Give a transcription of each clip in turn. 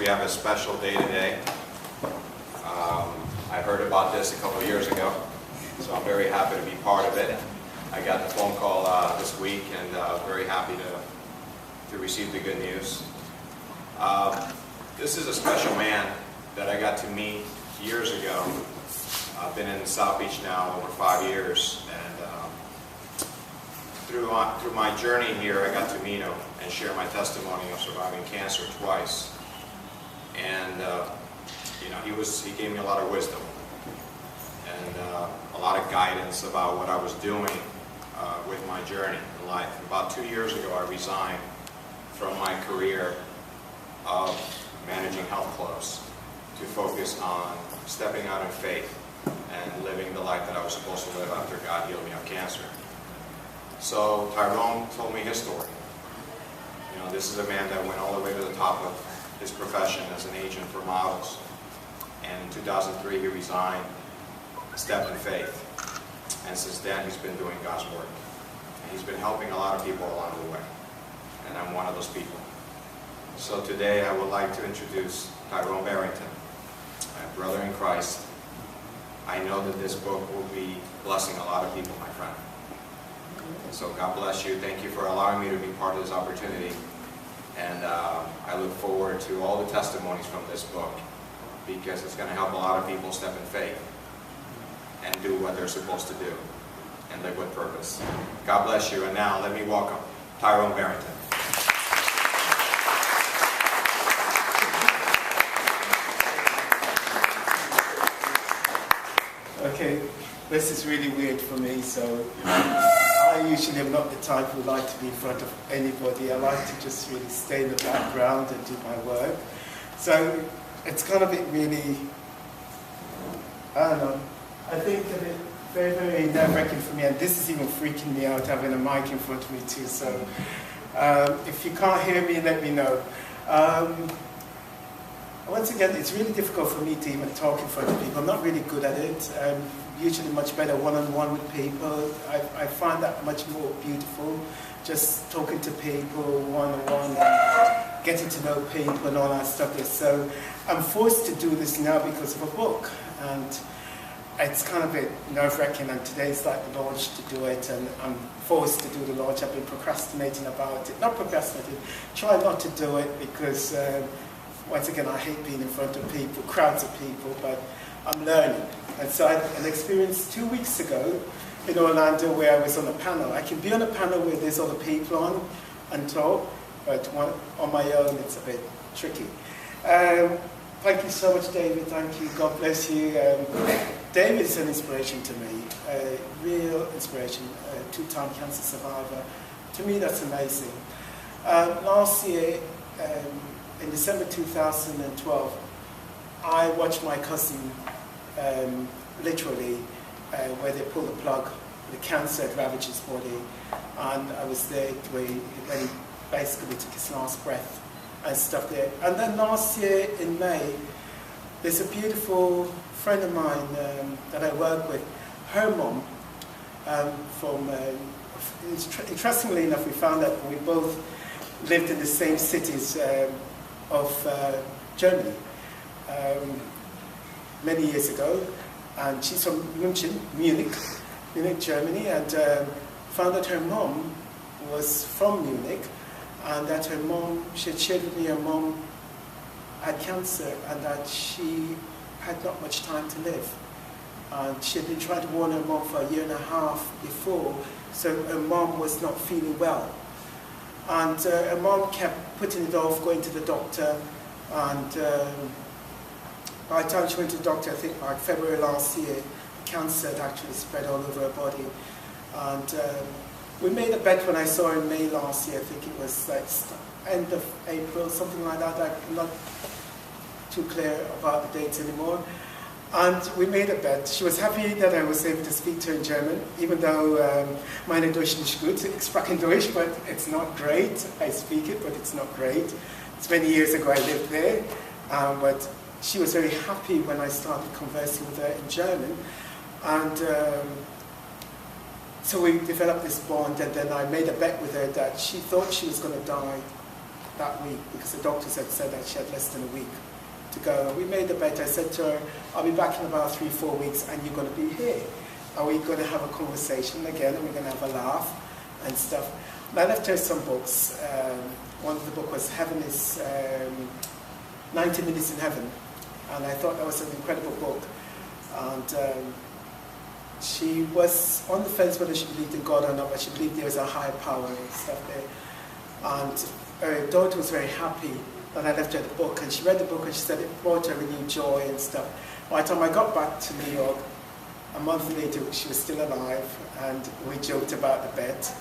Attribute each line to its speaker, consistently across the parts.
Speaker 1: we have a special day today. I heard about this a couple of years ago, so I'm very happy to be part of it. I got the phone call this week, and very happy to receive the good news. This is a special man that I got to meet years ago. I've been in South Beach now over 5 years, and through my journey here, I got to meet him and share my testimony of surviving cancer twice. And you know, he gave me a lot of wisdom and a lot of guidance about what I was doing with my journey in life. About 2 years ago, I resigned from my career of managing health clubs to focus on stepping out in faith and living the life that I was supposed to live after God healed me of cancer. So Tyron told me his story. You know, this is a man that went all the way to the top of his profession as an agent for models. And in 2003, he resigned, stepped in faith. And since then, he's been doing God's work. And he's been helping a lot of people along the way. And I'm one of those people. So today, I would like to introduce Tyron Barrington, my brother in Christ. I know that this book will be blessing a lot of people, my friend. So God bless you. Thank you for allowing me to be part of this opportunity. And I look forward to all the testimonies from this book, because it's going to help a lot of people step in faith and do what they're supposed to do and live with purpose. God bless you. And now let me welcome Tyron Barrington.
Speaker 2: Okay, this is really weird for me, so I usually am not the type who like to be in front of anybody. I like to just really stay in the background and do my work. So it's kind of really, I don't know, I think a bit very, very nerve-wracking for me, and this is even freaking me out having a mic in front of me too, so if you can't hear me, let me know. Once again, it's really difficult for me to even talk in front of people. I'm not really good at it. I'm usually much better one-on-one with people. I find that much more beautiful, just talking to people one-on-one and getting to know people and all that stuff. So I'm forced to do this now because of a book, and it's kind of a bit nerve-wracking, and today's like the launch to do it, and I'm forced to do the launch. I've been procrastinating about it. Not procrastinating, try not to do it because once again, I hate being in front of people, crowds of people, but I'm learning. And so I had an experience 2 weeks ago in Orlando where I was on a panel. I can be on a panel where there's other people on and talk, but on my own it's a bit tricky. Thank you so much, David. Thank you. God bless you. David is an inspiration to me, a real inspiration, a two-time cancer survivor. To me, that's amazing. Last year, in December 2012, I watched my cousin literally where they pulled the plug. The cancer had ravaged his body, and I was there when he basically took his last breath and stuff there. And then last year in May, there's a beautiful friend of mine that I work with. Her mom, interestingly enough, we found out we both lived in the same cities of Germany many years ago, and she's from Munich, Germany, and found that her mom was from Munich, and that her mom, she had shared with me her mom had cancer and that she had not much time to live. And she had been trying to warn her mom for 1.5 years before, so her mom was not feeling well. And her mom kept putting it off, going to the doctor, and by the time she went to the doctor, I think like February last year, the cancer had actually spread all over her body. And we made a bet when I saw her in May last year. I think it was like end of April, something like that. I'm not too clear about the dates anymore. And we made a bet. She was happy that I was able to speak to her in German, even though meine Deutsch nicht gut. Ich spreche Deutsch, but it's not great. I speak it, but it's not great. It's many years ago I lived there, but she was very happy when I started conversing with her in German. And so we developed this bond, and then I made a bet with her that she thought she was going to die that week because the doctors had said that she had less than a week to go. We made the bet. I said to her, I'll be back in about 3-4 weeks and you're going to be here. Are we going to have a conversation again and we're going to have a laugh and stuff? And I left her some books. One of the books was 90 Minutes in Heaven. And I thought that was an incredible book. And she was on the fence whether she believed in God or not, but she believed there was a higher power and stuff there. And her daughter was very happy that I left her the book, and she read the book and she said it brought her renewed joy and stuff. By the time I got back to New York, a month later she was still alive, and we joked about the bet.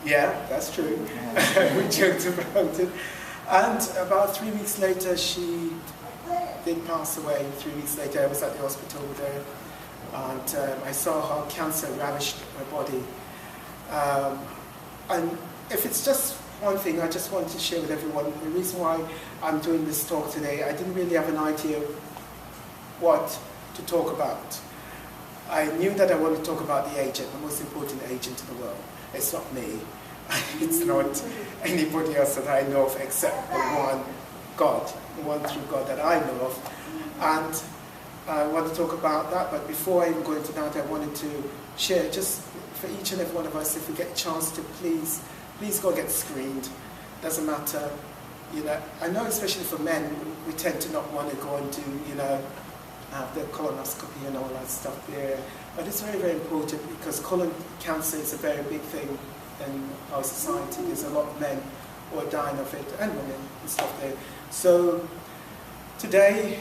Speaker 2: Yeah, that's true. We joked about it. And about 3 weeks later she did pass away. 3 weeks later I was at the hospital with her, and I saw how cancer ravaged her body. And if it's just one thing I just want to share with everyone, the reason why I'm doing this talk today, I didn't really have an idea what to talk about. I knew that I wanted to talk about the agent, the most important agent in the world. It's not me. It's not anybody else that I know of except the one God, the one true God that I know of. And I want to talk about that, but before I even go into that, I wanted to share just for each and every one of us, if we get a chance to please go get screened. Doesn't matter, you know. I know especially for men, we tend to not want to go and do, you know, have the colonoscopy and all that stuff there. But it's very, very important because colon cancer is a very big thing in our society. There's a lot of men who are dying of it, and women and stuff there. So today,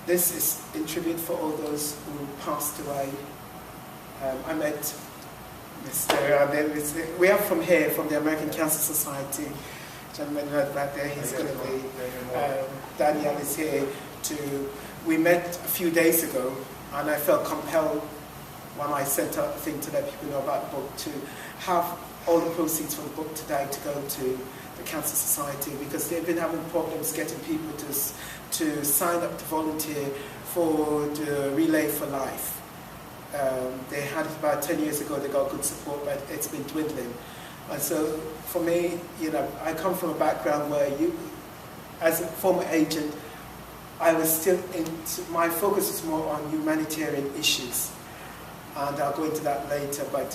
Speaker 2: this is in tribute for all those who passed away. I met we are from here, from the American Cancer Society. Gentleman right back there, he's going to be, Daniel is here we met a few days ago, and I felt compelled when I sent out the thing to let people know about the book to have all the proceeds from the book today to go to the Cancer Society, because they've been having problems getting people to sign up to volunteer for the Relay for Life. They had it about 10 years ago, they got good support, but it's been dwindling. And so for me, you know, I come from a background where as a former agent, I was still my focus was more on humanitarian issues. And I'll go into that later, but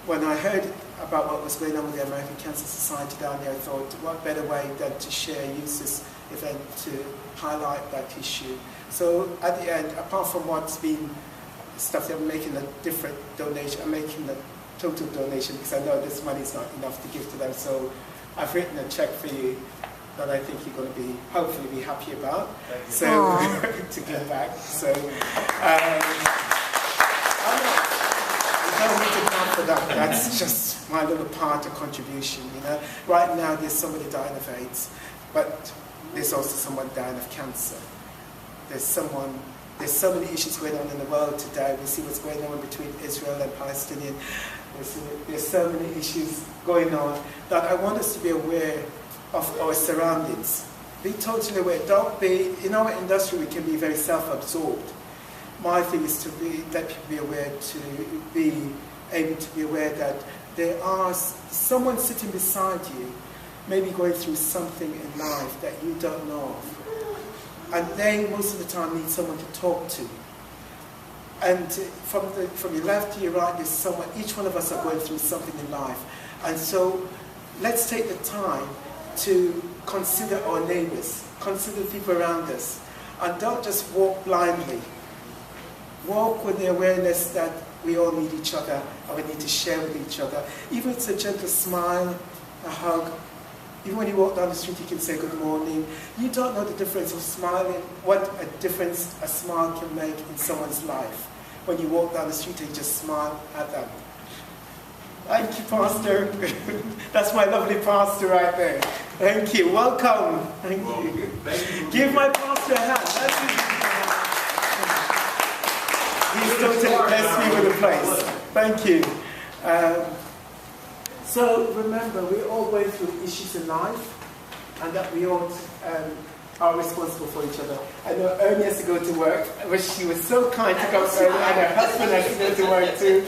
Speaker 2: when I heard about what was going on with the American Cancer Society down there, I thought, what better way than to use this event to highlight that issue. So at the end, apart from what's been stuff that I'm making a different donation, I'm making a total donation because I know this money is not enough to give to them. So I've written a check for you that I think you're going to hopefully be happy about. So to give back. So you don't need to count for that. That's just my little part of contribution. You know, right now there's somebody dying of AIDS, but there's also someone dying of cancer. There's so many issues going on in the world today. We see what's going on between Israel and Palestinian. There's so many issues going on that I want us to be aware of our surroundings. Be totally aware. Don't be, in our industry we can be very self-absorbed. My thing is to let people be aware, to be able to be aware that there are someone sitting beside you, maybe going through something in life that you don't know of. And they, most of the time, need someone to talk to. And from your left to your right, there's someone, each one of us are going through something in life. And so, let's take the time to consider our neighbors, consider people around us, and don't just walk blindly. Walk with the awareness that we all need each other, and we need to share with each other. Even if it's a gentle smile, a hug. Even when you walk down the street, you can say good morning. You don't know the difference of smiling, what a difference a smile can make in someone's life. When you walk down the street and you just smile at them. Thank you, Pastor. That's my lovely pastor right there. Thank you. Welcome. Thank you. Thank you. Give my pastor a hand. He's totally blessed me with a place. Thank you. So remember, we're all going through issues in life, and that we all are responsible for each other. I know Ernie has to go to work, but she was so kind to come early, and her husband has to go to work too.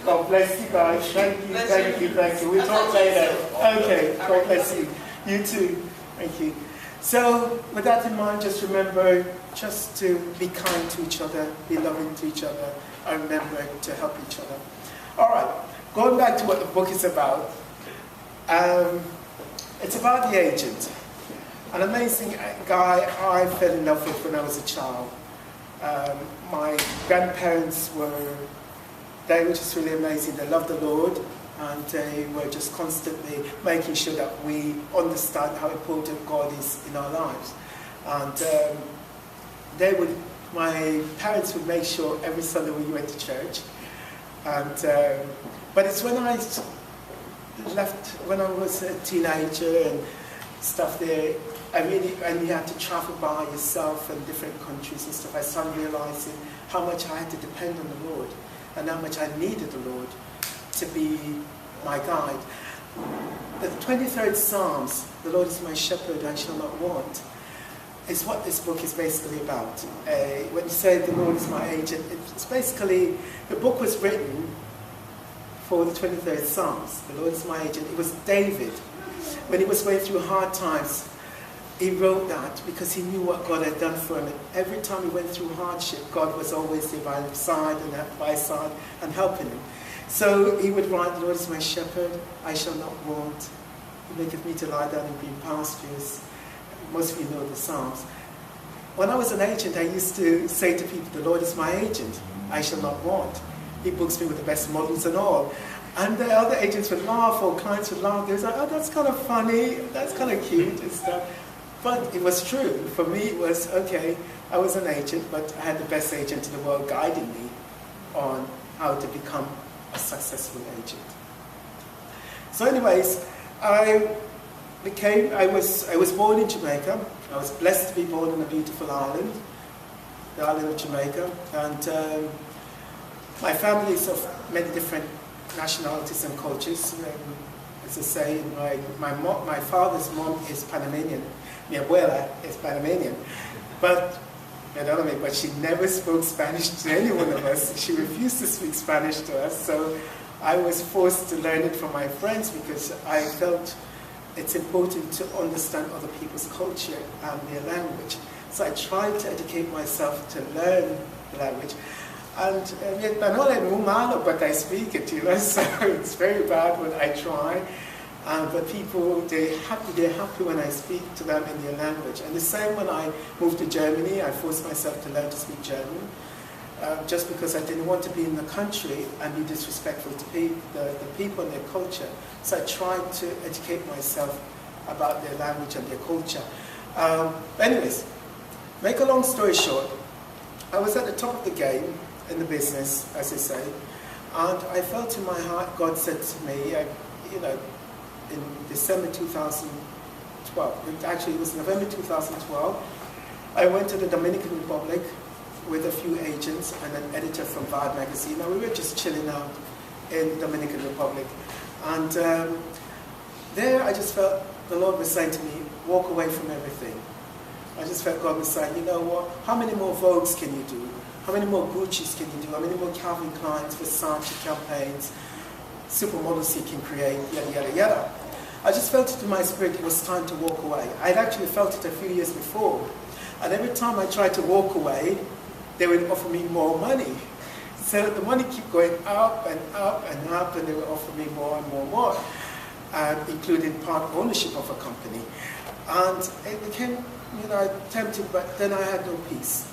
Speaker 2: God bless you guys. Thank you, thank you, thank you. We'll talk later. Okay, God bless you. You too. Thank you. So, with that in mind, just remember just to be kind to each other, be loving to each other, and remember to help each other. All right, going back to what the book is about. It's about the agent, an amazing guy I fell in love with when I was a child. My grandparents they were just really amazing. They loved the Lord, and they were just constantly making sure that we understand how important God is in our lives. And my parents would make sure every Sunday we went to church. And but it's when I left, when I was a teenager and stuff there, and you had to travel by yourself in different countries and stuff, I started realizing how much I had to depend on the Lord and how much I needed the Lord to be my guide. The 23rd Psalms, the Lord is my shepherd, I shall not want, is what this book is basically about. When you say the Lord is my agent, it's basically, the book was written for the 23rd Psalms. The Lord is my agent. It was David. When he was going through hard times, he wrote that because he knew what God had done for him. And every time he went through hardship, God was always there by his side and by his side and helping him. So he would write, the Lord is my shepherd, I shall not want. He maketh me to lie down in green pastures. Most of you know the Psalms. When I was an agent, I used to say to people, the Lord is my agent, I shall not want. He books me with the best models and all. And the other agents would laugh, or clients would laugh. They was like, oh, that's kind of funny, that's kind of cute and stuff. But it was true. For me, it was, okay, I was an agent, but I had the best agent in the world guiding me on how to become a successful agent. So anyways, I was born in Jamaica. I was blessed to be born in a beautiful island, the island of Jamaica. And my family is of many different nationalities and cultures. As I say, my father's mom is Panamanian. Mi abuela is Panamanian. But she never spoke Spanish to any one of us. She refused to speak Spanish to us. So I was forced to learn it from my friends because I felt it's important to understand other people's culture and their language. So I tried to educate myself to learn the language. And but I speak it, so it's very bad when I try. But people, they're happy when I speak to them in their language. And the same when I moved to Germany, I forced myself to learn to speak German, just because I didn't want to be in the country and be disrespectful to the people and their culture. So I tried to educate myself about their language and their culture. Anyways, make a long story short, I was at the top of the game in the business, as I say, and I felt in my heart, God said to me, in December 2012, actually it was November 2012, I went to the Dominican Republic with a few agents and an editor from Vibe magazine. Now we were just chilling out in the Dominican Republic, and there I just felt the Lord was saying to me, walk away from everything. I just felt God was saying, you know what, how many more Vogues can you do? How many more Gucci's can you do? How many more Calvin Klein's, Versace campaigns, supermodels you can create, yada, yada, yada. I just felt it in my spirit, it was time to walk away. I'd actually felt it a few years before. And every time I tried to walk away, they would offer me more money. So the money kept going up and up and up, and they would offer me more and more and more, including part ownership of a company. And it became, tempting, but then I had no peace.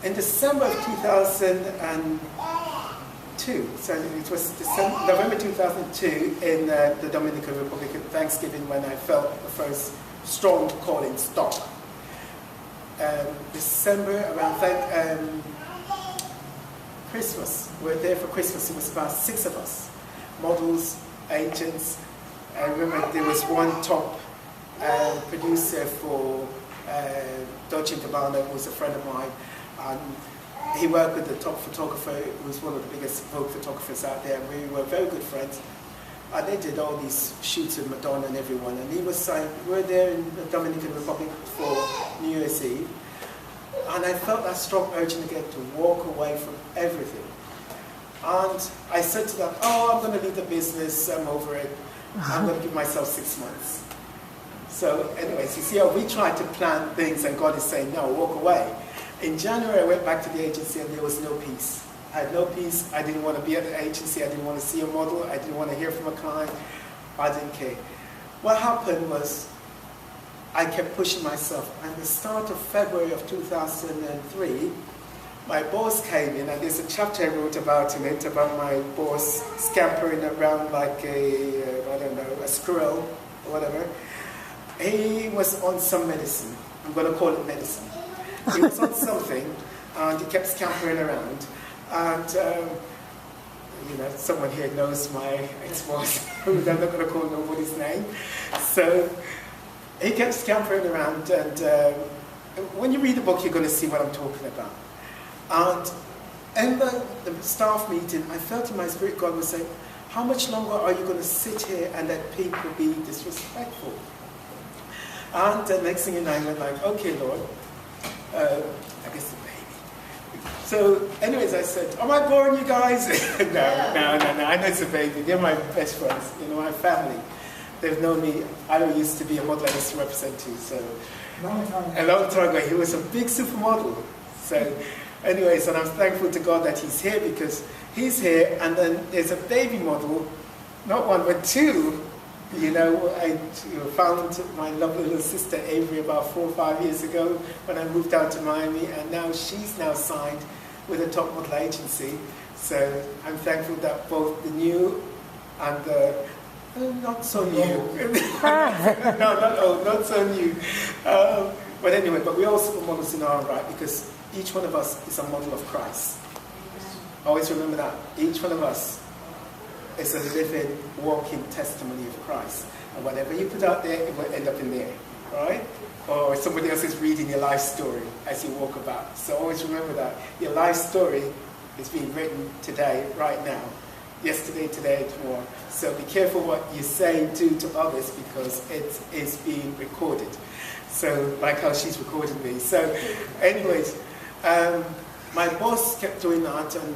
Speaker 2: In December of 2002, so it was November 2002 in the Dominican Republic at Thanksgiving when I felt the first strong calling stop. December, around Christmas, we were there for Christmas. It was about 6 of us, models, agents. I remember there was one top producer for Dolce & Gabbana, who was a friend of mine. And he worked with the top photographer, who was one of the biggest Vogue photographers out there. We were very good friends. And they did all these shoots with Madonna and everyone. And he was saying, we were there in the Dominican Republic for New Year's Eve. And I felt that strong urging again to walk away from everything. And I said to them, oh, I'm going to leave the business, I'm over it. I'm going to give myself 6 months. So anyways, you see how we try to plan things and God is saying, no, walk away. In January, I went back to the agency and there was no peace. I had no peace. I didn't want to be at the agency. I didn't want to see a model. I didn't want to hear from a client. I didn't care. What happened was I kept pushing myself. At the start of February of 2003, my boss came in, and there's a chapter I wrote about in it, about my boss scampering around like I don't know, a squirrel or whatever. He was on some medicine. I'm going to call it medicine. He was on something, and he kept scampering around. And, someone here knows my ex-boss, I'm not going to call nobody's name. So he kept scampering around, and when you read the book, you're going to see what I'm talking about. And in the staff meeting, I felt in my spirit God was saying, how much longer are you going to sit here and let people be disrespectful? And the next thing you know, I went like, okay, Lord, I guess the baby. So anyways, I said, am I boring you guys? No, I know it's a baby. They're my best friends, my family. They've known me. I used to be a model I used to represent too, so a long time ago. He was a big supermodel. So anyways, and I'm thankful to God that he's here, because he's here, and then there's a baby model, not one, but two. I found my lovely little sister Avery about 4 or 5 years ago when I moved out to Miami, and now she's now signed with a top model agency. So I'm thankful that both the new and the not so new, no, not old, not so new. But anyway, but we're all supermodels in our own right, because each one of us is a model of Christ. Always remember that. Each one of us is a living, walking testimony of Christ. And whatever you put out there, it will end up in there, right? Or somebody else is reading your life story as you walk about. So always remember that. Your life story is being written today, right now. Yesterday, today, tomorrow. So be careful what you say, do to others, because it is being recorded. So, like how she's recorded me. So, anyways, my boss kept doing that, and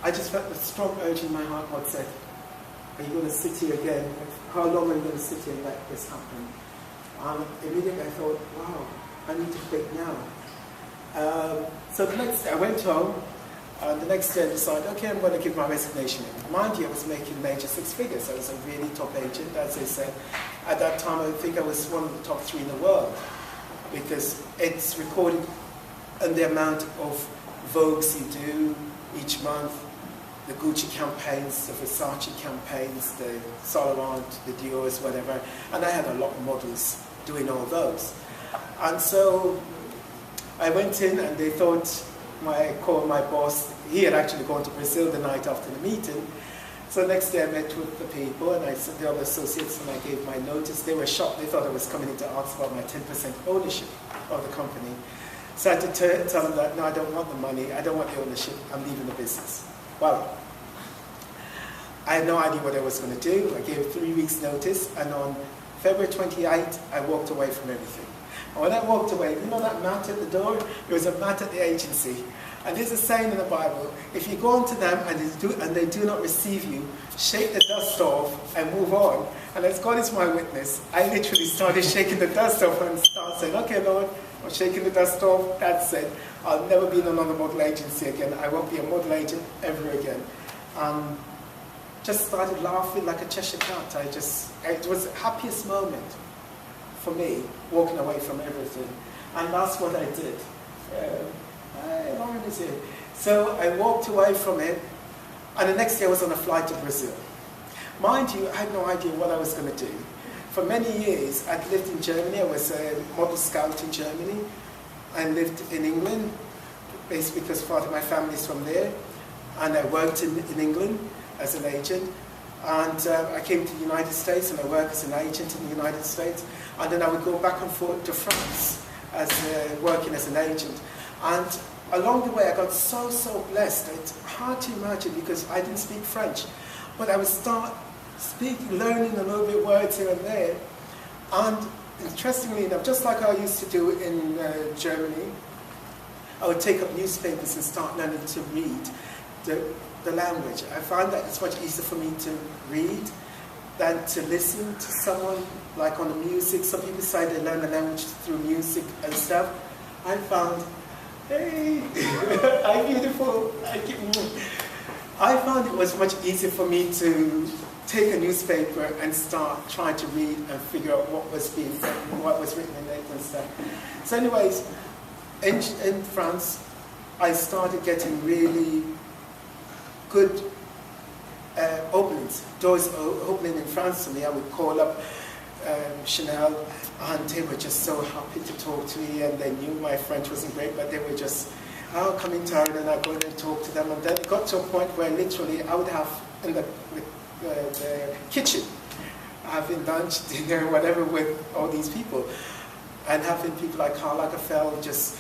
Speaker 2: I just felt a strong urge in my heart. God said, are you going to sit here again? How long are you going to sit here and let this happen? And immediately I thought, wow, I need to quit now. So the next day I went home, and the next day I decided, okay, I'm going to give my resignation in. Mind you, I was making major 6 figures. I was a really top agent, as I said. At that time, I think I was one of the top 3 in the world, because it's recorded in the amount of Vogues you do each month, the Gucci campaigns, the Versace campaigns, the Saint Laurent, the Dior's, whatever. And I had a lot of models doing all those. And so I went in, and they thought, I called my boss. He had actually gone to Brazil the night after the meeting. So the next day I met with the people, and I said the other associates, and I gave my notice. They were shocked. They thought I was coming in to ask about my 10% ownership of the company. So I had to tell them that, no, I don't want the money. I don't want the ownership. I'm leaving the business. Well, I had no idea what I was going to do. I gave 3 weeks notice, and on February 28th, I walked away from everything. And when I walked away, you know that mat at the door? There was a mat at the agency. And there's a saying in the Bible, if you go onto them and they do not receive you, shake the dust off and move on. And as God is my witness, I literally started shaking the dust off and started saying, okay, Lord, I'm shaking the dust off. That's it. I'll never be in another model agency again. I won't be a model agent ever again. Just started laughing like a Cheshire cat. It was the happiest moment for me, walking away from everything. And that's what I did. Lauren is here. So I walked away from it, and the next day I was on a flight to Brazil. Mind you, I had no idea what I was going to do. For many years, I'd lived in Germany. I was a model scout in Germany. I lived in England, basically because part of my family is from there. And I worked in England as an agent. And I came to the United States, and I worked as an agent in the United States. And then I would go back and forth to France as working as an agent. And along the way, I got so blessed. It's hard to imagine, because I didn't speak French. But I would start learning a little bit words here and there. And interestingly enough, just like I used to do in Germany, I would take up newspapers and start learning to read the language. I found that it's much easier for me to read than to listen to someone, like on the music. Some people say they learn the language through music and stuff. I found, hey, I'm beautiful. I found it was much easier for me to take a newspaper and start trying to read and figure out what was being written, what was written in it and stuff. So anyways, in France, I started getting really good openings, doors opening in France to me. I would call up Chanel, and they were just so happy to talk to me, and they knew my French wasn't great, but they were just, oh, come in, Tyron, and I'd go in and talk to them. And then it got to a point where literally I would have in the kitchen, having lunch, dinner, whatever, with all these people. And having people like Karl Lagerfeld just,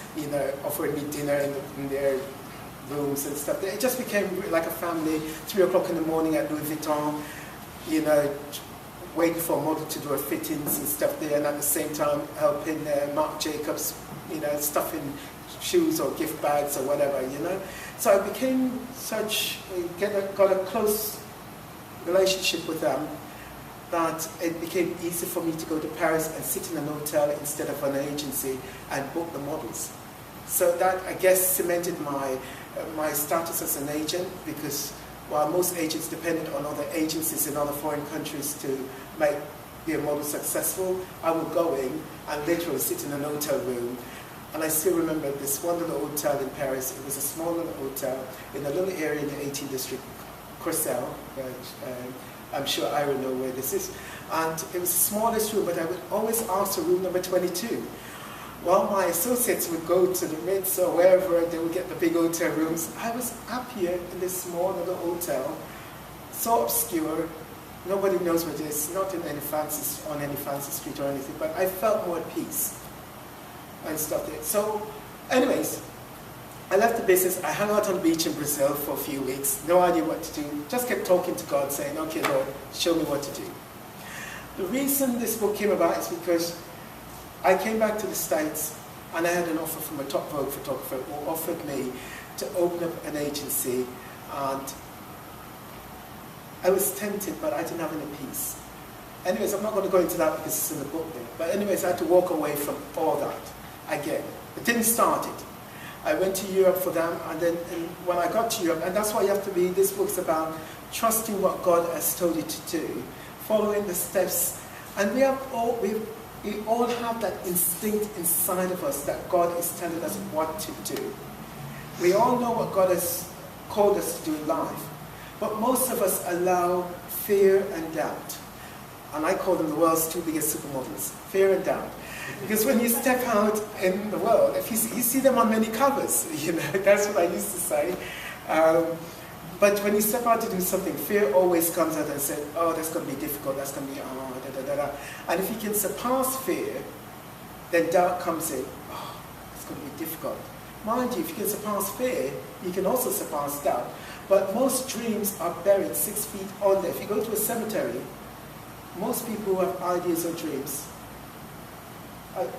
Speaker 2: offering me dinner in their rooms and stuff. It just became like a family. 3 o'clock in the morning at Louis Vuitton, waiting for a model to do her fittings and stuff there, and at the same time helping Marc Jacobs, stuffing shoes or gift bags or whatever, So I became got a close relationship with them, that it became easy for me to go to Paris and sit in an hotel instead of an agency and book the models. So that, I guess, cemented my status as an agent, because while most agents depended on other agencies in other foreign countries to make their model successful, I would go in and literally sit in an hotel room. And I still remember this one little hotel in Paris. It was a small little hotel in a little area in the 18th district, Courcelles, I'm sure I will know where this is. And it was the smallest room, but I would always ask for room number 22. While my associates would go to the Ritz or wherever, they would get the big hotel rooms. I was happier in this small little hotel, so obscure, nobody knows what it is, not in any on any fancy street or anything, but I felt more at peace and stuff there. So, anyways, I left the business. I hung out on the beach in Brazil for a few weeks, no idea what to do, just kept talking to God, saying, okay, Lord, show me what to do. The reason this book came about is because I came back to the States and I had an offer from a top Vogue photographer who offered me to open up an agency, and I was tempted, but I didn't have any peace. Anyways, I'm not going to go into that because it's in the book there. But anyways, I had to walk away from all that again. It didn't start it. I went to Europe for them, and then when I got to Europe, and that's why you have to be, this book's about trusting what God has told you to do, following the steps, and we all have that instinct inside of us that God is telling us what to do. We all know what God has called us to do in life, but most of us allow fear and doubt, and I call them the world's two biggest supermodels, fear and doubt. Because when you step out in the world, if you see them on many covers, that's what I used to say. But when you step out to do something, fear always comes out and says, oh, that's going to be difficult, that's going to be, da. And if you can surpass fear, then doubt comes in, oh, it's going to be difficult. Mind you, if you can surpass fear, you can also surpass doubt. But most dreams are buried 6 feet under. If you go to a cemetery, most people who have ideas or dreams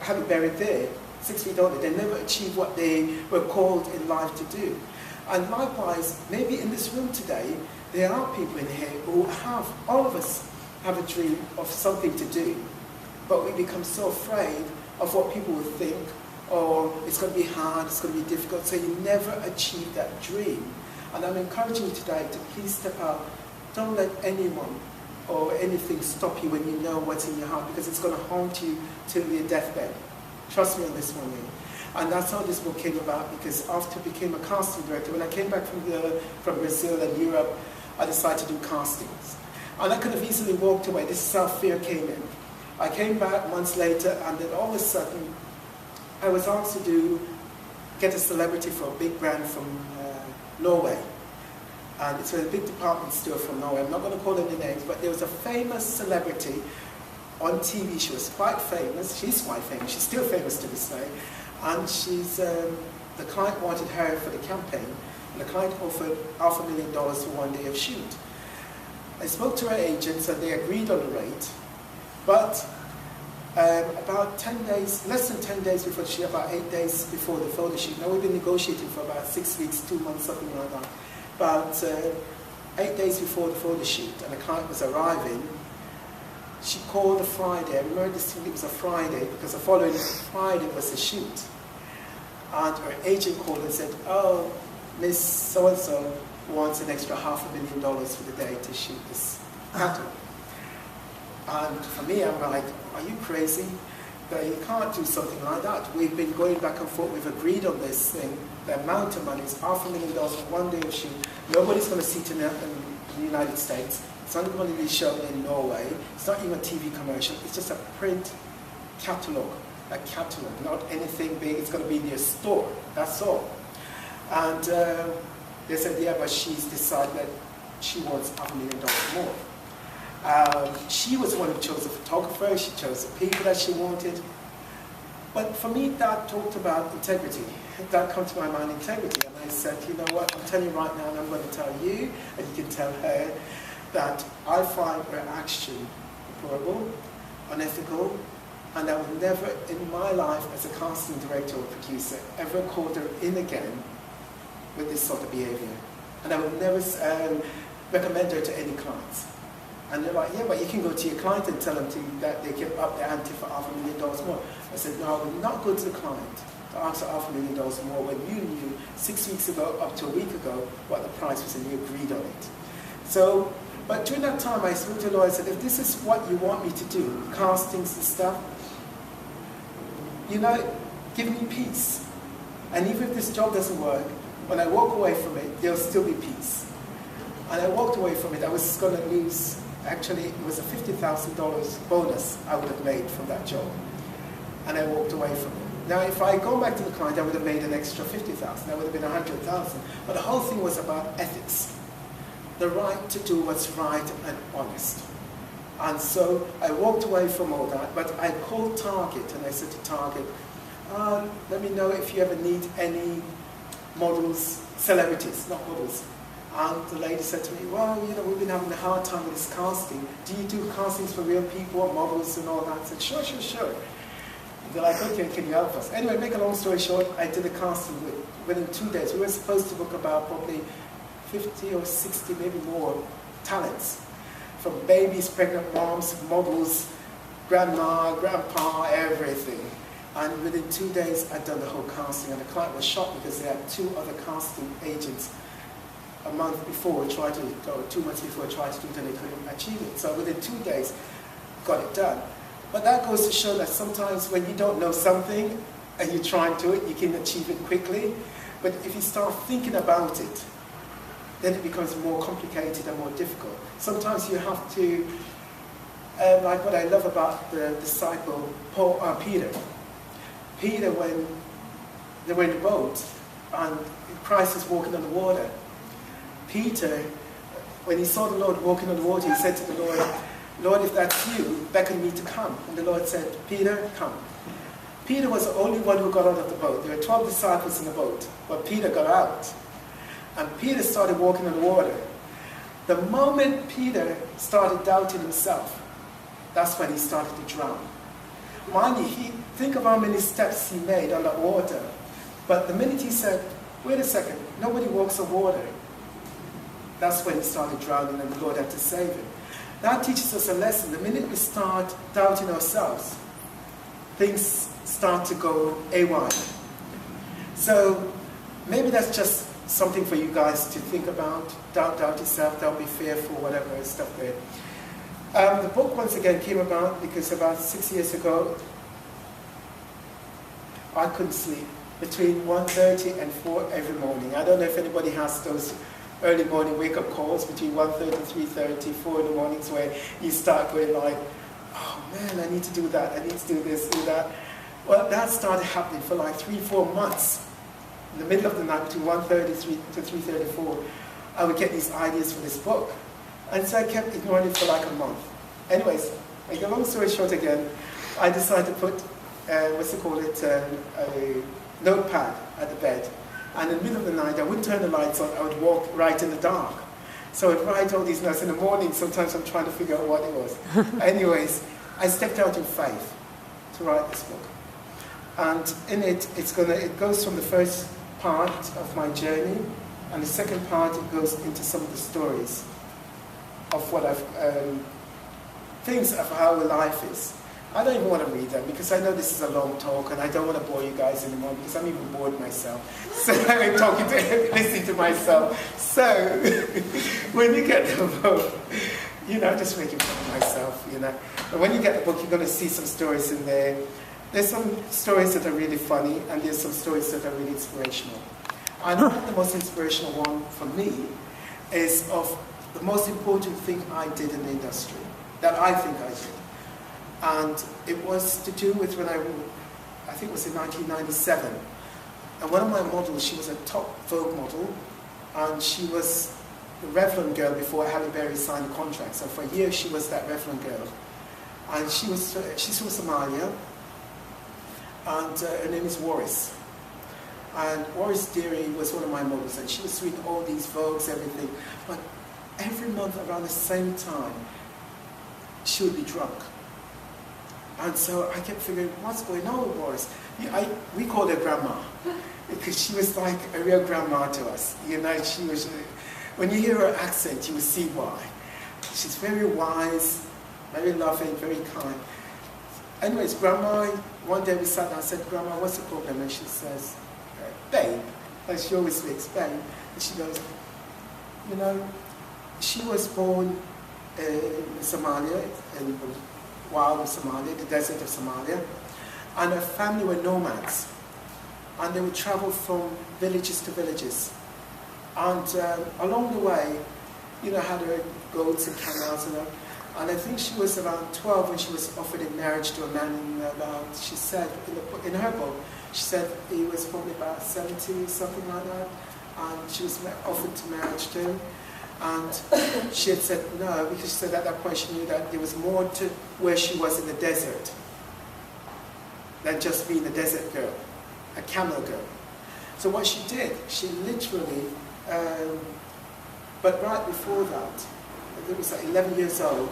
Speaker 2: have it buried there, 6 feet under. They never achieve what they were called in life to do. And likewise, maybe in this room today, there are people in here who have, all of us have a dream of something to do, but we become so afraid of what people will think, or it's going to be hard, it's going to be difficult, so you never achieve that dream. And I'm encouraging you today to please step out. Don't let anyone or anything stop you when you know what's in your heart, because it's going to haunt you till your deathbed. Trust me on this one. And that's how this book came about, because after I became a casting director, when I came back from Brazil and Europe, I decided to do castings. And I could have easily walked away. This is how fear came in. I came back months later, and then all of a sudden, I was asked to get a celebrity for a big brand from Norway. And it's a big department store from Norway. I'm not going to call any names, but there was a famous celebrity on TV. She was quite famous. She's quite famous. She's still famous to this day. And she's, the client wanted her for the campaign, and the client offered $500,000 for 1 day of shoot. I spoke to her agents, and they agreed on the rate, but about 10 days, less than 10 days before the shoot, about 8 days before the photo shoot. Now we've been negotiating for about 6 weeks, 2 months, something like that. About 8 days before the photo shoot, and the client was arriving, she called the Friday. I remember distinctly it was a Friday because the following Friday was the shoot. And her agent called and said, oh, Miss So-and-so wants an extra $500,000 for the day to shoot this pattern. And for me, I'm like, are you crazy? That you can't do something like that. We've been going back and forth. We've agreed on this thing. The amount of money is $500,000 for one day of shoot. Nobody's going to see it in the United States. It's not going to be shown in Norway. It's not even a TV commercial. It's just a print catalog, not anything big. It's going to be in your store. That's all. And they said, yeah, but she's decided that she wants $500,000 more. She was the one who chose the photographer. She chose the people that she wanted. But for me, that talked about integrity. That comes to my mind, integrity. And I said, you know what, I'm telling you right now, and I'm going to tell you, and you can tell her, that I find her action deplorable, unethical, and I would never in my life as a casting director or producer ever call her in again with this sort of behavior. And I would never recommend her to any clients. And they're like, yeah, but you can go to your client and tell them that they can up their ante for $500,000 more. I said, no, I would not go to the client to ask for $500,000 more when you knew 6 weeks ago, up to a week ago, what the price was and you agreed on it. So, but during that time, I spoke to the lawyer and said, if this is what you want me to do, castings and stuff, you know, give me peace. And even if this job doesn't work, when I walk away from it, there'll still be peace. And I walked away from it. I was going to lose, actually, it was a $50,000 bonus I would have made from that job. And I walked away from it. Now, if I go back to the client, I would have made an extra $50,000. That would have been $100,000. But the whole thing was about ethics. The right to do what's right and honest. And so I walked away from all that, but I called Target and I said to Target, let me know if you ever need any models, celebrities, not models. And the lady said to me, well, you know, we've been having a hard time with this casting. Do you do castings for real people, models and all that? I said, sure, sure, sure. And they're like, okay, can you help us? Anyway, make a long story short, I did a casting within 2 days. We were supposed to book about probably 50 or 60, maybe more, talents. From babies, pregnant moms, models, grandma, grandpa, everything. And within 2 days, I'd done the whole casting. And the client was shocked because they had 2 other casting agents a month before, or 2 months before, tried to do it and they couldn't achieve it. So within 2 days, got it done. But that goes to show that sometimes when you don't know something and you try and do it, you can achieve it quickly. But if you start thinking about it, then it becomes more complicated and more difficult. Sometimes you have to, like what I love about the disciple Peter. Peter, when they were in the boat and Christ was walking on the water, Peter, when he saw the Lord walking on the water, he said to the Lord, Lord, if that's you, beckon me to come. And the Lord said, Peter, come. Peter was the only one who got out of the boat. There were 12 disciples in the boat, but Peter got out. And Peter started walking on the water. The moment Peter started doubting himself, that's when he started to drown. Mind you, think of how many steps he made on that water. But the minute he said, wait a second, nobody walks on water, that's when he started drowning and the Lord had to save him. That teaches us a lesson. The minute we start doubting ourselves, things start to go awry. So maybe that's just something for you guys to think about. Doubt yourself, don't be fearful, whatever stuff there. The book once again came about because about 6 years ago, I couldn't sleep between 1:30 and 4 every morning. I don't know if anybody has those early morning wake-up calls between 1:30, 3:30, 4 in the mornings where you start going like, oh man, I need to do that, I need to do this, do that. Well, that started happening for like 3-4 months. In the middle of the night, between 1:30 to 3:34, I would get these ideas for this book. And so I kept ignoring it for like a month. Anyways, make a long story short again, I decided to put, a notepad at the bed. And in the middle of the night, I wouldn't turn the lights on, I would walk right in the dark. So I'd write all these notes in the morning, sometimes I'm trying to figure out what it was. Anyways, I stepped out in faith to write this book. And in it, it goes from the first part of my journey, and the second part, it goes into some of the stories of what I've things of how life is. I don't even want to read them because I know this is a long talk and I don't want to bore you guys anymore because I'm even bored myself. So I'm listening to myself. So when you get the book, just making fun of myself, But when you get the book, you're going to see some stories in there. There's some stories that are really funny and there's some stories that are really inspirational. And the most inspirational one for me is of the most important thing I did in the industry, that I think I did. And it was to do with when I think it was in 1997. And one of my models, she was a top Vogue model, and she was the Revlon girl before Halle Berry signed the contract. So for a year, she was that Revlon girl. And she's from Somalia, and her name is Waris. And Waris Deary was one of my models, and she was doing all these Vogues, everything. But every month around the same time, she would be drunk. And so I kept figuring, what's going on with Waris? We called her Grandma, because she was like a real grandma to us. She was, when you hear her accent, you will see why. She's very wise, very loving, very kind. Anyways, Grandma, one day we sat down and said, Grandma, what's the problem? And she says, babe, like she always speaks, babe. And she goes, she was born in Somalia, in wild Somalia, the desert of Somalia, and her family were nomads, and they would travel from villages to villages, and along the way, had her goats and camels, and I think she was around 12 when she was offered in marriage to a man in about, she said, in her book, she said he was probably about 70, something like that, and she was offered to marriage to him. And she had said no, because she said at that point she knew that there was more to where she was in the desert than just being a desert girl, a camel girl. So what she did, she literally, but right before that, I think it was like 11 years old,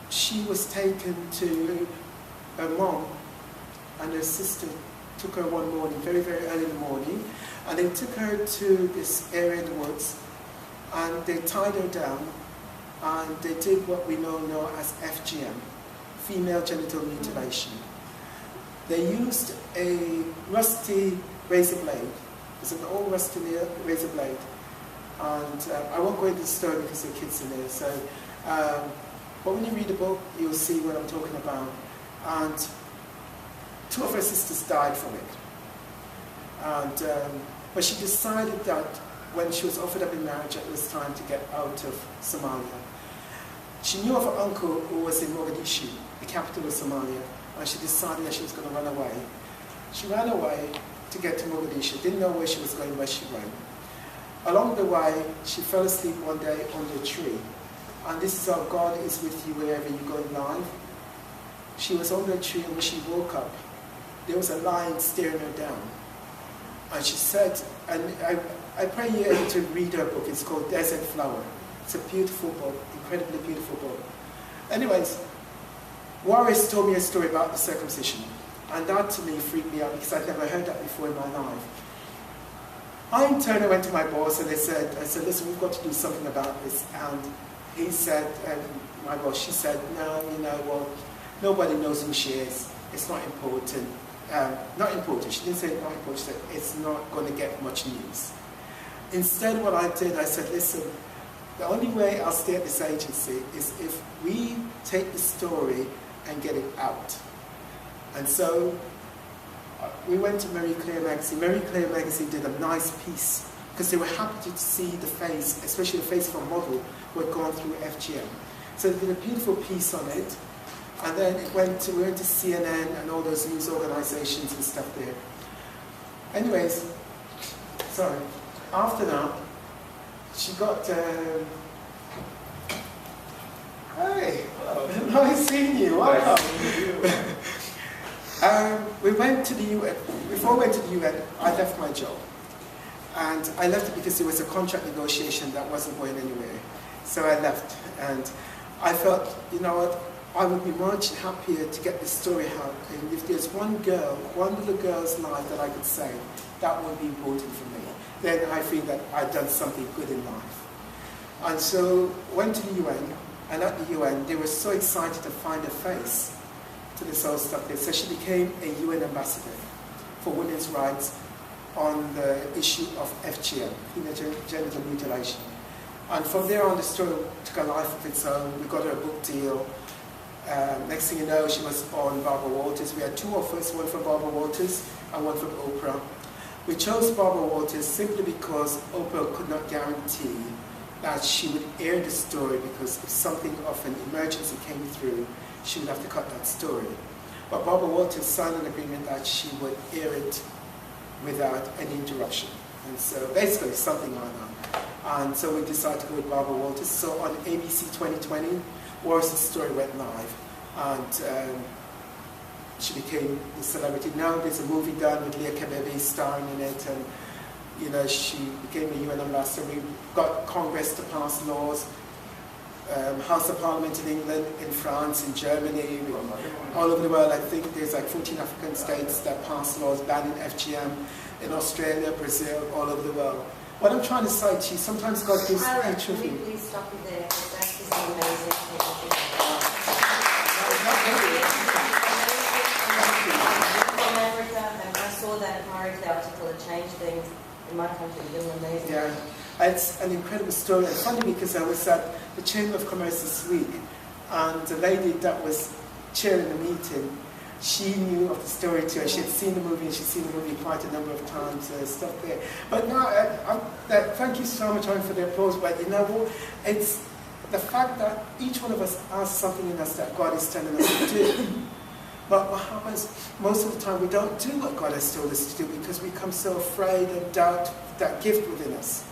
Speaker 2: she was taken to her mom, and her sister took her one morning, very, very early in the morning, and they took her to this area in the woods, and they tied her down, and they did what we now know as FGM, female genital mutilation. They used a rusty razor blade. It's an old rusty razor blade. And I won't go into the story because there are kids in there. So, but when you read the book, you'll see what I'm talking about. And two of her sisters died from it. And, but she decided that when she was offered up in marriage, it was time to get out of Somalia. She knew of her uncle who was in Mogadishu, the capital of Somalia, and she decided that she was going to run away. She ran away to get to Mogadishu, didn't know where she was going, but she went. Along the way, she fell asleep one day under a tree. And this is how God is with you wherever you go in life. She was under a tree, and when she woke up, there was a lion staring her down. And she said, and I pray you're able to read her book. It's called Desert Flower. It's a beautiful book, incredibly beautiful book. Anyways, Waris told me a story about the circumcision. And that to me freaked me out because I'd never heard that before in my life. I in turn went to my boss and I said, listen, we've got to do something about this. And he said, my boss, she said, no, well, nobody knows who she is. It's not important. Not important. She didn't say it's not important. She said it's not going to get much news. Instead, what I did, I said, listen, the only way I'll stay at this agency is if we take the story and get it out. And so we went to Marie Claire magazine. Marie Claire magazine did a nice piece because they were happy to see the face, especially the face of a model who had gone through FGM. So they did a beautiful piece on it. And then we went to CNN and all those news organizations and stuff there. Anyways, sorry. After that, she got, hey, nice seeing you, wow. We went to the UN. Before we went to the UN, I left my job. And I left it because there was a contract negotiation that wasn't going anywhere. So I left, and I felt, you know what, I would be much happier to get this story out. And if there's one girl, one little girl's life that I could save, that would be important for me. Then I feel that I've done something good in life. And so went to the UN, And at the UN, they were so excited to find a face to this whole stuff there. So she became a UN ambassador for women's rights on the issue of FGM, genital mutilation. And from there on, the story took a life of its own. We got her a book deal. Next thing you know, she was on Barbara Walters. We had two offers, one from Barbara Walters and one from Oprah. We chose Barbara Walters simply because Oprah could not guarantee that she would air the story, because if something of an emergency came through, she would have to cut that story. But Barbara Walters signed an agreement that she would air it without any interruption. And so basically something like that. And so we decided to go with Barbara Walters. So on ABC 2020, Waris's story went live. And she became the celebrity. Now there's a movie done with Leah Kebebe starring in it, and you know, she became a UN ambassador. We got Congress to pass laws, House of Parliament in England, in France, in Germany, all over the world. I think there's like 14 African states that pass laws banning FGM, in Australia, Brazil, all over the world. What I'm trying to say to you, sometimes God gives each of you.
Speaker 3: Please stop you there, because that is amazing. From Africa, and I saw that Marriage article, it changed things in my country. It was amazing.
Speaker 2: Yeah, it's an incredible story. And funny, because I was at the Chamber of Commerce this week, and the lady that was chairing the meeting, she knew of the story too, and she had seen the movie, and she'd seen the movie quite a number of times, stuff there. But no, thank you so much for the applause, but you know what, it's the fact that each one of us has something in us that God is telling us to do. But what happens, most of the time we don't do what God has told us to do, because we become so afraid and doubt that gift within us.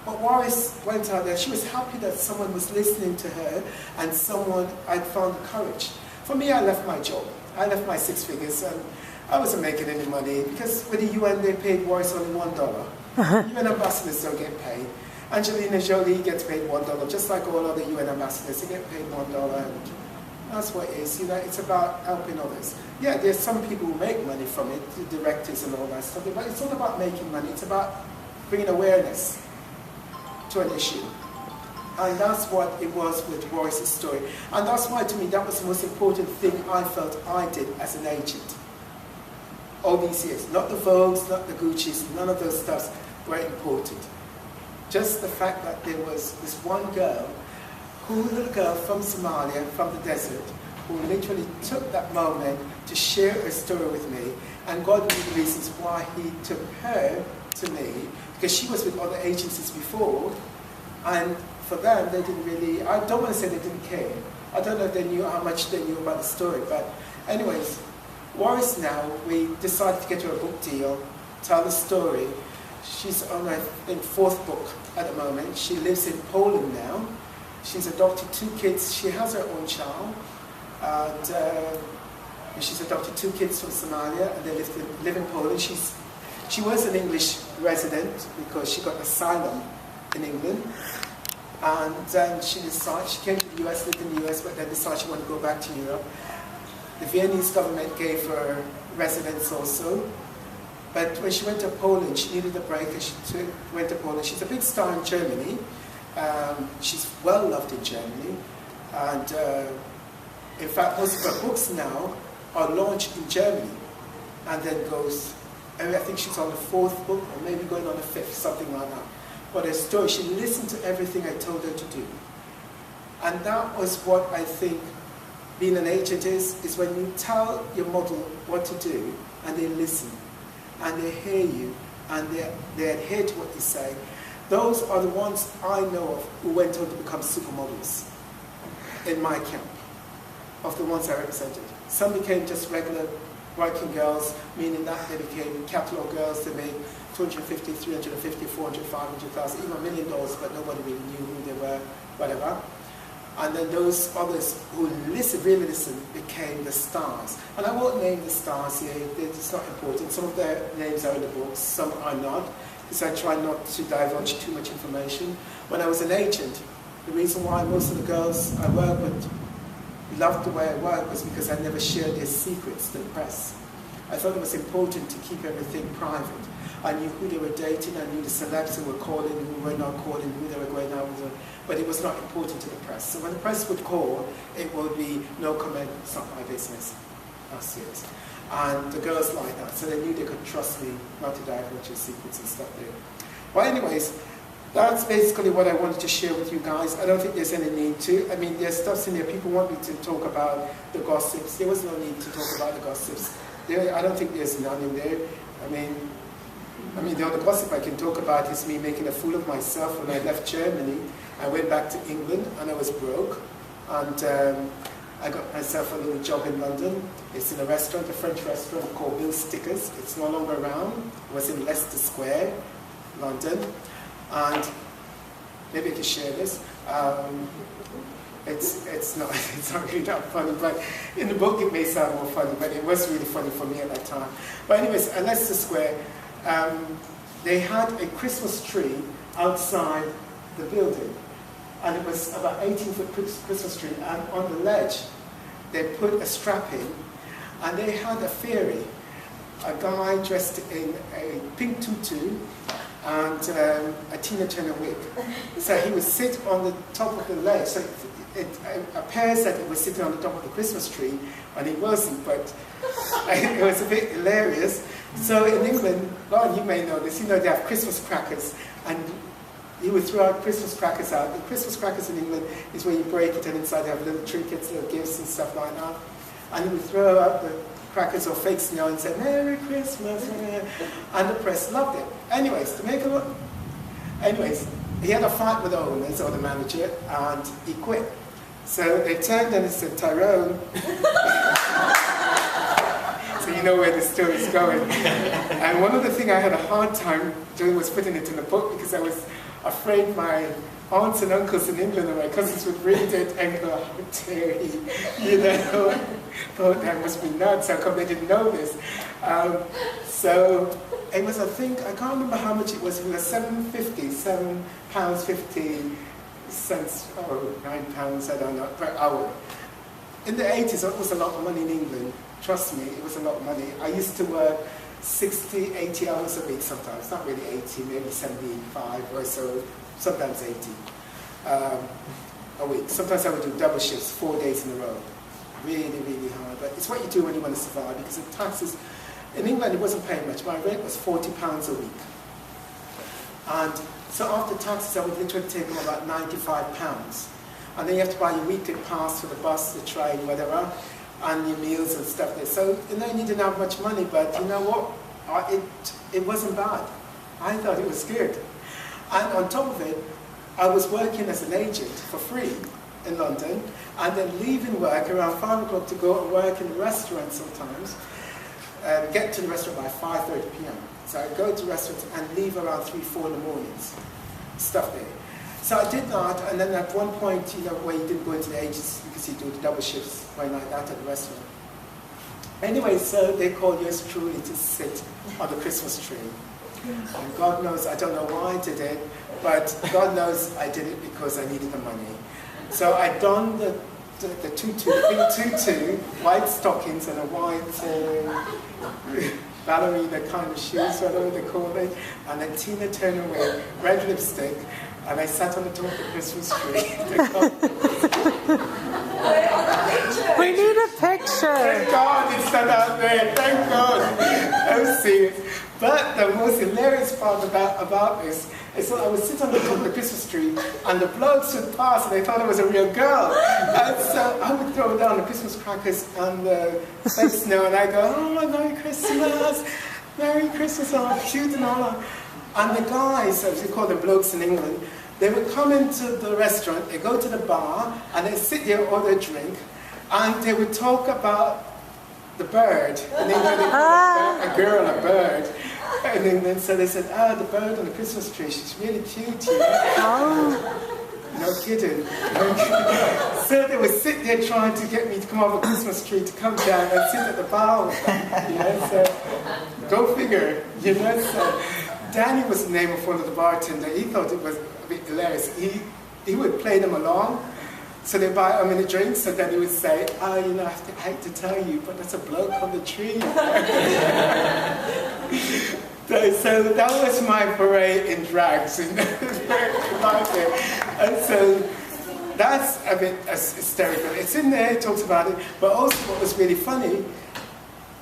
Speaker 2: But Waris went out there, she was happy that someone was listening to her, and someone had found the courage. For me, I left my job. I left my 6 figures, and I wasn't making any money, because with the UN they paid Waris only $1. UN ambassadors don't get paid. Angelina Jolie gets paid $1, just like all other UN ambassadors. They get paid $1, and that's what it is. You know, it's about helping others. Yeah, there's some people who make money from it, the directors and all that stuff, but it's not about making money. It's about bringing awareness to an issue. And that's what it was with Waris's story. And that's why, to me, that was the most important thing I felt I did as an agent. All these years. Not the Vogues, not the Gucci's, none of those stuffs were important. Just the fact that there was this one girl, little girl from Somalia, from the desert, who literally took that moment to share her story with me. And God knew the reasons why He took her to me, because she was with other agencies before, and for them, they didn't really, I don't want to say they didn't care. I don't know if they knew how much they knew about the story, but anyways, Waris now, we decided to get her a book deal, tell the story. She's on, I think, 4th book at the moment. She lives in Poland now. She's adopted 2 kids. She has her own child. And she's adopted 2 kids from Somalia, and they live in Poland. She was an English resident because she got asylum in England. And then she came to the US, lived in the US, but then decided she wanted to go back to Europe. The Viennese government gave her residence also. But when she went to Poland, she needed a break, and she went to Poland. She's a big star in Germany. She's well loved in Germany. And in fact, most of her books now are launched in Germany. And then goes, I think she's on the 4th book, or maybe going on the 5th, something like that. But her story, she listened to everything I told her to do. And that was what I think being an agent is when you tell your model what to do, and they listen, and they hear you, and they adhere to what you say. Those are the ones I know of who went on to become supermodels in my camp, of the ones I represented. Some became just regular working girls, meaning that they became catalog girls. They made $250, $350, $400, $500,000, even $1 million, but nobody really knew who they were, whatever. And then those others who really listened became the stars. And I won't name the stars here, it's not important. Some of their names are in the books, some are not, because I try not to divulge too much information. When I was an agent, the reason why most of the girls I work with loved the way I work was because I never shared their secrets to the press. I thought it was important to keep everything private. I knew who they were dating, I knew the celebs who were calling, who were not calling, who they were going out with, but it was not important to the press. So when the press would call, it would be no comment, it's not my business. That's it. And the girls like that, so they knew they could trust me not to divulge their secrets and stuff there. But anyways, that's basically what I wanted to share with you guys. I don't think there's any need to. I mean, there's stuff in there. People want me to talk about the gossips. There was no need to talk about the gossips. I don't think there's none in there. I mean, the only gossip I can talk about is me making a fool of myself when I left Germany. I went back to England and I was broke. And I got myself a little job in London. It's in a restaurant, a French restaurant called Bill Stickers. It's no longer around. It was in Leicester Square, London. And maybe I can share this. It's not really that funny, but in the book it may sound more funny, but it was really funny for me at that time. But anyways, at Leicester Square, they had a Christmas tree outside the building. And it was about 18-foot Christmas tree, and on the ledge, they put a strap in, and they had a fairy, a guy dressed in a pink tutu, and a Tina Turner wig. So he would sit on the top of the ledge. So it appears that he was sitting on the top of the Christmas tree, and he wasn't, but it was a bit hilarious. So in England, Lauren, you may know this, they have Christmas crackers, and he would throw out Christmas crackers out. The Christmas crackers in England is where you break it and inside they have little trinkets, little gifts and stuff like that. And he would throw out the crackers or fake snow and say, "Merry Christmas," and the press loved it. Anyways, he had a fight with the owners or the manager and he quit. So they turned and they said, "Tyron," so you know where the story's going. And one of the things I had a hard time doing was putting it in the book because I was afraid my aunts and uncles in England and my cousins would read it and go, "How dare he?" Thought that must be nuts, how come they didn't know this? So it was, I think, I can't remember how much it was £7.50 or £9, I don't know, per hour. In the 80s, it was a lot of money in England. Trust me, it was a lot of money. I used to work 60, 80 hours a week sometimes, not really 80, maybe 75 or so, sometimes 80 a week. Sometimes I would do double shifts, 4 days in a row. Really, really hard. But it's what you do when you want to survive, because the taxes, in England it wasn't paying much. My rent was £40 a week. And so after taxes I would literally take home about £95. And then you have to buy your weekly pass for the bus, the train, whatever, and your meals and stuff there. So you didn't have much money, but you know what? It wasn't bad. I thought it was good. And on top of it, I was working as an agent for free in London, and then leaving work around 5 o'clock to go and work in the restaurant sometimes, get to the restaurant by 5:30 p.m. So I go to restaurants and leave around 3, 4 in the mornings, stuff there. So I did that, and then at one point, where you didn't go into the agency because you do the double shifts, going like that at the restaurant. Anyway, so they called yours truly to sit on the Christmas tree. And God knows, I don't know why I did it, but God knows I did it because I needed the money. So I donned the tutu, the pink tutu, white stockings and a white ballerina kind of shoes, whatever they call it, and a Tina Turner wig, red lipstick, and I sat on the top of the Christmas tree.
Speaker 4: We need a picture.
Speaker 2: Thank God it's not out there. Thank God. I'm serious. But the most hilarious part about this is that I would sit on the top of the Christmas tree and the blokes would pass and they thought I was a real girl. And so I would throw down the Christmas crackers and the fake snow and I go, "Oh, Merry Christmas, Merry Christmas," all cute and all that. And the guys, as we call them blokes in England, they would come into the restaurant, they go to the bar and they sit there, order a drink, and they would talk about the bird. And they call a girl a bird. And then so they said, "The bird on the Christmas tree, she's really cute, No kidding. So they would sit there trying to get me to come off a Christmas tree to come down and sit at the bar with them. So go figure. So Danny was the name of one of the bartenders. He thought it was a bit hilarious. He would play them along. So they buy a minute drinks, and then he would say, "Oh, you know, I hate to tell you, but that's a bloke on the tree." So that was my foray in drags, and so that's a bit hysterical. It's in there, it talks about it, but also what was really funny,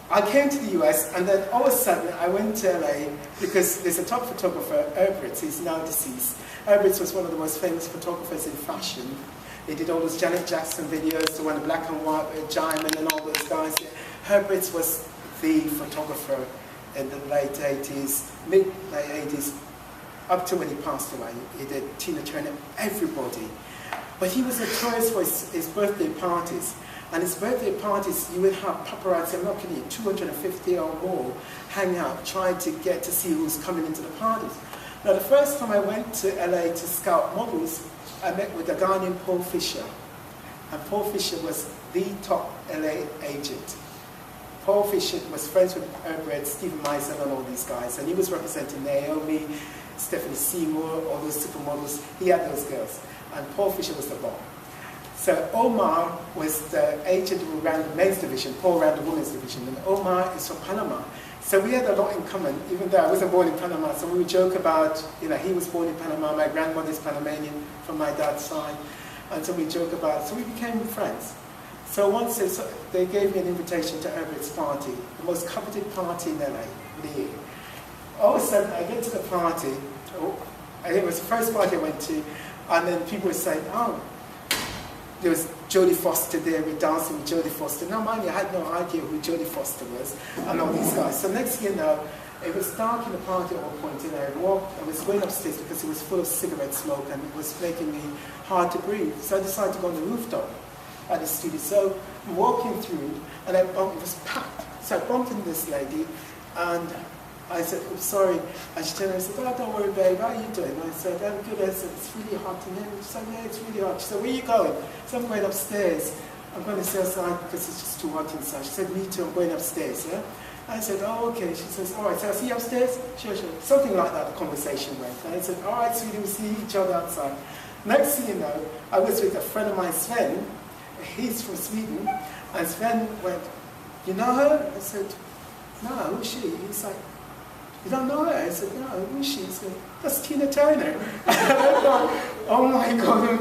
Speaker 2: I came to the US, and then all of a sudden I went to LA because there's a top photographer, Herbert, he's now deceased. Herbert was one of the most famous photographers in fashion. They did all those Janet Jackson videos, the one black and white with Diamond and all those guys. Herbert was the photographer in the late 80s, mid-late 80s, up to when he passed away. He did Tina Turner, everybody. But he was notorious for his birthday parties. And his birthday parties, you would have paparazzi, I'm not kidding you, 250 or more hang out, trying to get to see who's coming into the parties. Now, the first time I went to LA to scout models, I met with a guy named Paul Fisher. And Paul Fisher was the top LA agent. Paul Fisher was friends with Herbert, Stephen Meisel, and all these guys. And he was representing Naomi, Stephanie Seymour, all those supermodels. He had those girls. And Paul Fisher was the bomb. So Omar was the agent who ran the men's division. Paul ran the women's division. And Omar is from Panama. So we had a lot in common, even though I wasn't born in Panama. So we would joke about, you know, he was born in Panama, my grandmother's Panamanian from my dad's side. And so we joke about, so we became friends. So once they gave me an invitation to Herbert's party, the most coveted party in LA of the year. All of a sudden, I get to the party, it was the first party I went to, and then people were saying, oh, there was Jodie Foster there, we're dancing with Jodie Foster. Now, mind you, I had no idea who Jodie Foster was, and all these guys. So next thing you know, it was dark in the party at one point, and I was going upstairs because it was full of cigarette smoke, and it was making me hard to breathe. So I decided to go on the rooftop at the studio. So I'm walking through, and it was packed. So I bumped into this lady, and I said, "I'm sorry." And she turned around and said, "Oh, don't worry, babe, how are you doing?" I said, "I'm good." I said, "It's really hot in here." She said, "Yeah, it's really hot." She said, "Where are you going?" So I'm going upstairs. I'm going to stay outside because it's just too hot inside. She said, "Me too, I'm going upstairs." Yeah? I said, "Oh, okay." She says, "All right, so I'll see you upstairs?" Sure, sure. Something like that, the conversation went. And I said, "All right, sweetie, we'll see each other outside." Next thing you know, I was with a friend of mine, Sven. He's from Sweden. And Sven went, "You know her?" I said, "No, who's she?" He's like, "You don't know her?" I said, "No, who's she?" He said, "That's Tina Turner." And I thought, oh my God,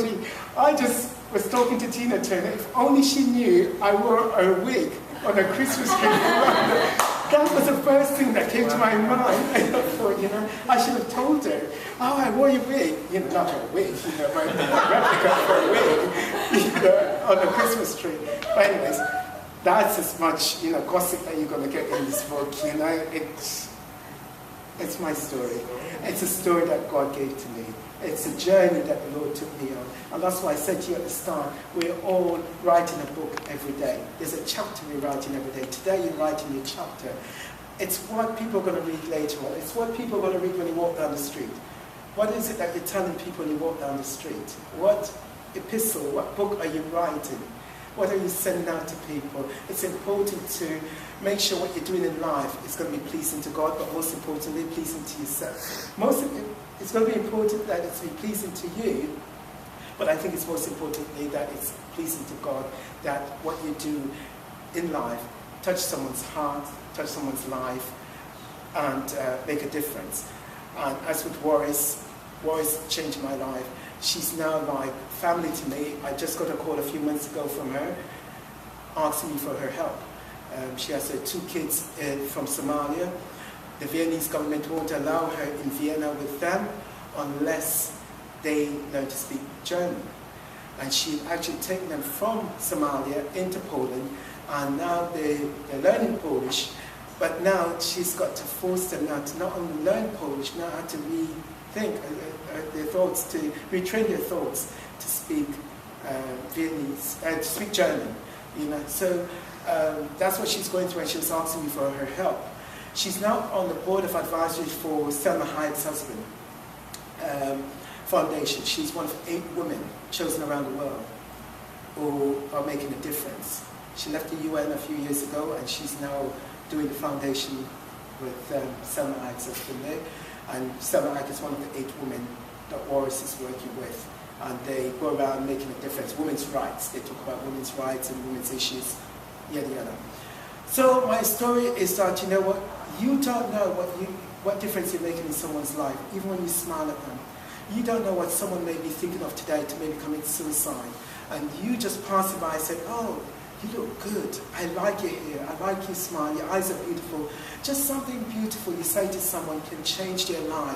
Speaker 2: I just was talking to Tina Turner. If only she knew I wore a wig on a Christmas tree. That was the first thing that came to my mind. I thought, you know, I should have told her, "Oh, I wore your wig." You know, not a wig, you know, but a replica for a wig, you know, on a Christmas tree. But anyways, that's as much, you know, gossip that you're going to get in this book, you know. It's my story. It's a story that God gave to me. It's a journey that the Lord took me on. And that's why I said to you at the start, we're all writing a book every day. There's a chapter we're writing every day. Today you're writing your chapter. It's what people are going to read later on. It's what people are going to read when you walk down the street. What is it that you're telling people when you walk down the street? What epistle, what book are you writing? What are you sending out to people? It's important to make sure what you're doing in life is going to be pleasing to God, but most importantly, pleasing to yourself. It's going to be important that it's be pleasing to you, but I think it's most importantly that it's pleasing to God, that what you do in life touch someone's heart, touch someone's life, and make a difference. And as with Warris changed my life. She's now like family to me. I just got a call a few months ago from her asking me for her help. She has her 2 kids from Somalia. The Viennese government won't allow her in Vienna with them unless they learn to speak German. And she actually taken them from Somalia into Poland, and now they're learning Polish, but now she's got to force them now to not only learn Polish, now how to rethink their thoughts, to retrain their thoughts to speak Viennese, to speak German, you know. So that's what she's going through, and she was asking me for her help. She's now on the board of advisory for Selma Hayek's husband foundation. She's one of 8 women chosen around the world who are making a difference. She left the UN a few years ago, and she's now doing the foundation with Selma Hayek's husband there. And Selma Hayek is one of the 8 women that Warris is working with. and they go around making a difference. Women's rights, they talk about women's rights and women's issues, yada yada. So my story is that, you know what, you don't know what difference you're making in someone's life, even when you smile at them. You don't know what someone may be thinking of today to maybe commit suicide. And you just passing by and said, oh, you look good, I like your hair, I like your smile, your eyes are beautiful. Just something beautiful you say to someone can change their life.